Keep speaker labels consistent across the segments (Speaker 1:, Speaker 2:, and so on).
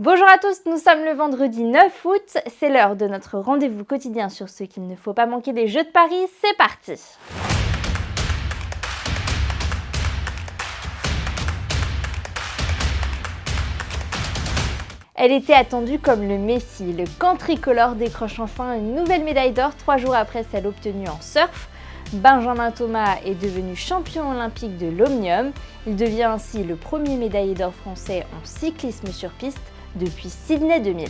Speaker 1: Bonjour à tous, nous sommes le vendredi 9 août, c'est l'heure de notre rendez-vous quotidien sur ce qu'il ne faut pas manquer des Jeux de Paris, c'est parti! Elle était attendue comme le Messie, le camp tricolore décroche enfin une nouvelle médaille d'or 3 jours après celle obtenue en surf. Benjamin Thomas est devenu champion olympique de l'Omnium, il devient ainsi le premier médaillé d'or français en cyclisme sur piste depuis Sydney 2000.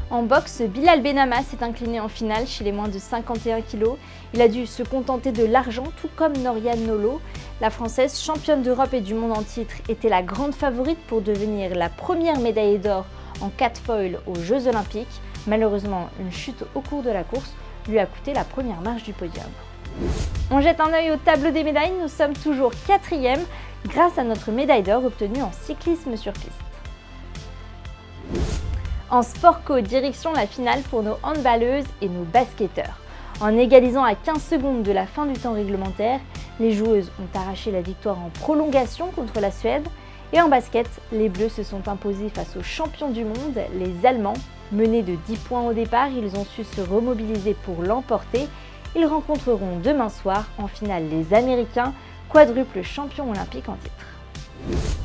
Speaker 1: En boxe, Bilal Benama s'est incliné en finale chez les moins de 51 kg. Il a dû se contenter de l'argent, tout comme Noriane Nolo. La Française, championne d'Europe et du monde en titre, était la grande favorite pour devenir la première médaillée d'or en 4 foils aux Jeux Olympiques. Malheureusement, une chute au cours de la course lui a coûté la première marche du podium. On jette un œil au tableau des médailles, nous sommes toujours 4e grâce à notre médaille d'or obtenue en cyclisme sur piste. En sport co, direction la finale pour nos handballeuses et nos basketteurs. En égalisant à 15 secondes de la fin du temps réglementaire, les joueuses ont arraché la victoire en prolongation contre la Suède. Et en basket, les Bleus se sont imposés face aux champions du monde, les Allemands. Menés de 10 points au départ, ils ont su se remobiliser pour l'emporter. Ils rencontreront demain soir en finale les Américains, quadruple champions olympiques en titre.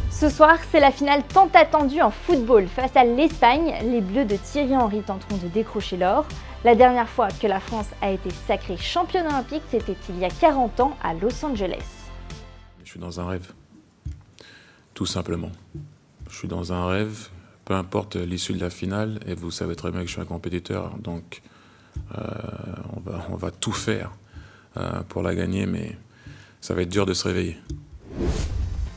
Speaker 1: Ce soir, c'est la finale tant attendue en football. Face à l'Espagne, les Bleus de Thierry Henry tenteront de décrocher l'or. La dernière fois que la France a été sacrée championne olympique, c'était il y a 40 ans à Los Angeles.
Speaker 2: Je suis dans un rêve, tout simplement. Je suis dans un rêve, peu importe l'issue de la finale, et vous savez très bien que je suis un compétiteur, donc on va tout faire pour la gagner, mais ça va être dur de se réveiller.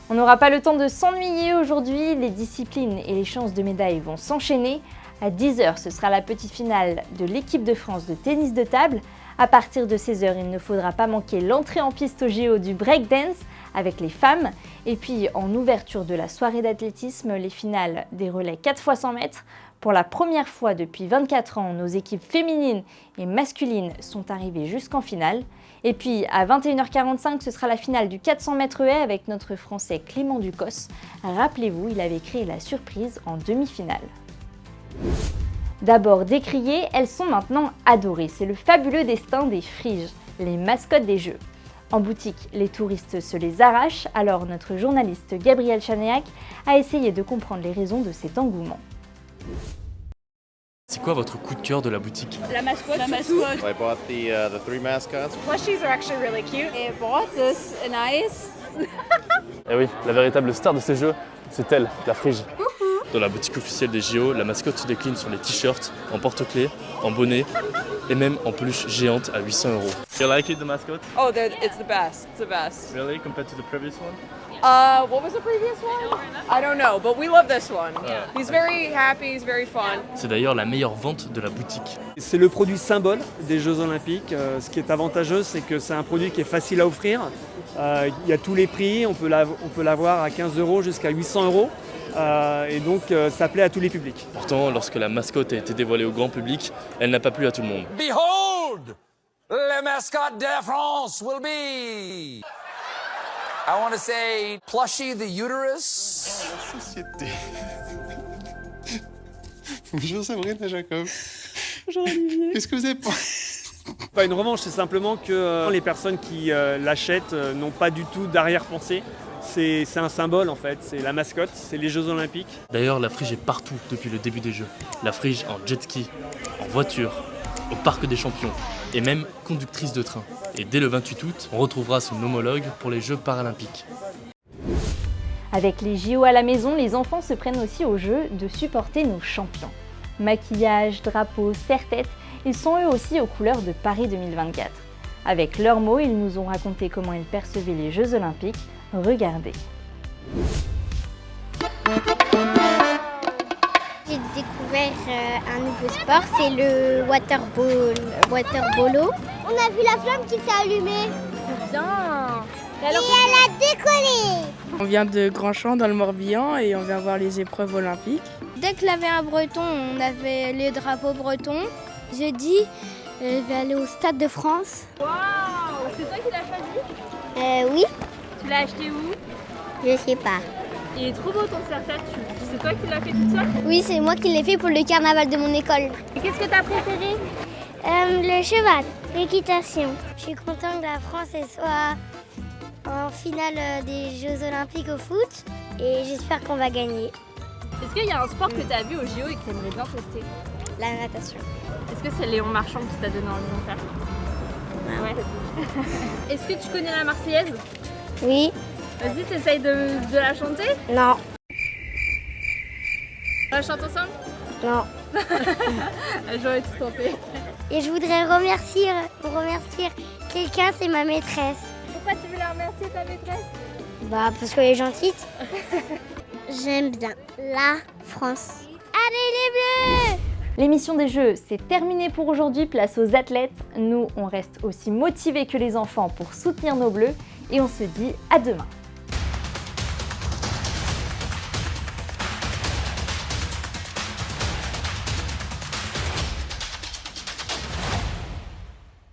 Speaker 1: On n'aura pas le temps de s'ennuyer aujourd'hui, les disciplines et les chances de médaille vont s'enchaîner. À 10h, ce sera la petite finale de l'équipe de France de tennis de table. À partir de 16h, il ne faudra pas manquer l'entrée en piste au JO du breakdance avec les femmes. Et puis, en ouverture de la soirée d'athlétisme, les finales des relais 4x100 mètres. Pour la première fois depuis 24 ans, nos équipes féminines et masculines sont arrivées jusqu'en finale. Et puis, à 21h45, ce sera la finale du 400 mètres haies avec notre Français Clément Ducos. Rappelez-vous, il avait créé la surprise en demi-finale. D'abord décriées, elles sont maintenant adorées. C'est le fabuleux destin des Friges, les mascottes des Jeux. En boutique, les touristes se les arrachent, alors notre journaliste Gabriel Chanéac a essayé de comprendre les raisons de cet engouement.
Speaker 3: C'est quoi votre coup de cœur de la boutique?
Speaker 4: La mascotte.
Speaker 5: I bought the 3 mascots.
Speaker 4: Plushies are actually really cute. I bought this and ice.
Speaker 3: Eh oui, la véritable star de ces jeux, c'est elle, la Frige. Dans la boutique officielle des JO, la mascotte se décline sur les t-shirts, en porte-clés, en bonnet et même en peluche géante à 800 €. You like it, the mascot?
Speaker 4: Oh, it's the best. It's the best.
Speaker 3: Really, compared to the previous one?
Speaker 4: What was the previous one? I don't know, but we love this one. He's very happy, he's very fun.
Speaker 3: C'est d'ailleurs la meilleure vente de la boutique.
Speaker 6: C'est le produit symbole des Jeux Olympiques. Ce qui est avantageux, c'est que c'est un produit qui est facile à offrir. Il y a tous les prix, on peut l'avoir à 15 € jusqu'à 800 €. Et donc ça plaît à tous les publics.
Speaker 3: Pourtant, lorsque la mascotte a été dévoilée au grand public, elle n'a pas plu à tout le monde.
Speaker 7: Behold, the mascot de France will be, I want to say, Plushy the Uterus.
Speaker 5: Société. Bonjour Sabrina Jacob.
Speaker 6: Bonjour Olivier.
Speaker 5: Qu'est-ce que vous avez
Speaker 6: Pas une revanche, c'est simplement que les personnes qui l'achètent n'ont pas du tout d'arrière-pensée. C'est un symbole en fait, c'est la mascotte, c'est les Jeux Olympiques.
Speaker 3: D'ailleurs, la Frige est partout depuis le début des Jeux. La Frige en jet ski, en voiture, au Parc des Champions et même conductrice de train. Et dès le 28 août, on retrouvera son homologue pour les Jeux paralympiques.
Speaker 1: Avec les JO à la maison, les enfants se prennent aussi au jeu de supporter nos champions. Maquillage, drapeau, serre-tête, ils sont eux aussi aux couleurs de Paris 2024. Avec leurs mots, ils nous ont raconté comment ils percevaient les Jeux Olympiques. Regardez.
Speaker 8: J'ai découvert un nouveau sport, c'est le waterpolo. On a vu la flamme qui s'est allumée.
Speaker 1: Bien.
Speaker 8: Et elle a décollé.
Speaker 9: On vient de Grandchamp dans le Morbihan et on vient voir les épreuves olympiques.
Speaker 8: Dès qu'il y avait un breton, on avait les drapeaux bretons. Jeudi, je vais aller au Stade de France.
Speaker 1: Waouh, c'est toi qui l'as choisi?
Speaker 8: Oui.
Speaker 1: Tu l'as acheté où?
Speaker 8: Je sais pas.
Speaker 1: Il est trop beau ton serre-tête, c'est toi qui l'as fait toute seule?
Speaker 8: Oui, c'est moi qui l'ai fait pour le carnaval de mon école.
Speaker 1: Et qu'est-ce que t'as préféré?
Speaker 8: Le cheval, l'équitation. Je suis contente que la France soit en finale des Jeux Olympiques au foot et j'espère qu'on va gagner.
Speaker 1: Est-ce qu'il y a un sport que t'as vu au JO et que t'aimerais bien tester?
Speaker 8: La natation.
Speaker 1: Est-ce que c'est Léon Marchand qui t'a donné envie d'en faire? Ouais. Est-ce que tu connais la Marseillaise?
Speaker 8: Oui.
Speaker 1: Vas-y, t'essayes de la chanter?
Speaker 8: Non.
Speaker 1: On la chante ensemble?
Speaker 8: Non.
Speaker 1: J'aurais tout tenté.
Speaker 8: Et je voudrais remercier quelqu'un, c'est ma maîtresse.
Speaker 1: Pourquoi tu veux la remercier, ta maîtresse?
Speaker 8: Bah parce qu'elle est gentille. J'aime bien la France. Allez les Bleus!
Speaker 1: L'émission des Jeux, c'est terminé pour aujourd'hui, place aux athlètes. Nous, on reste aussi motivés que les enfants pour soutenir nos Bleus et on se dit à demain.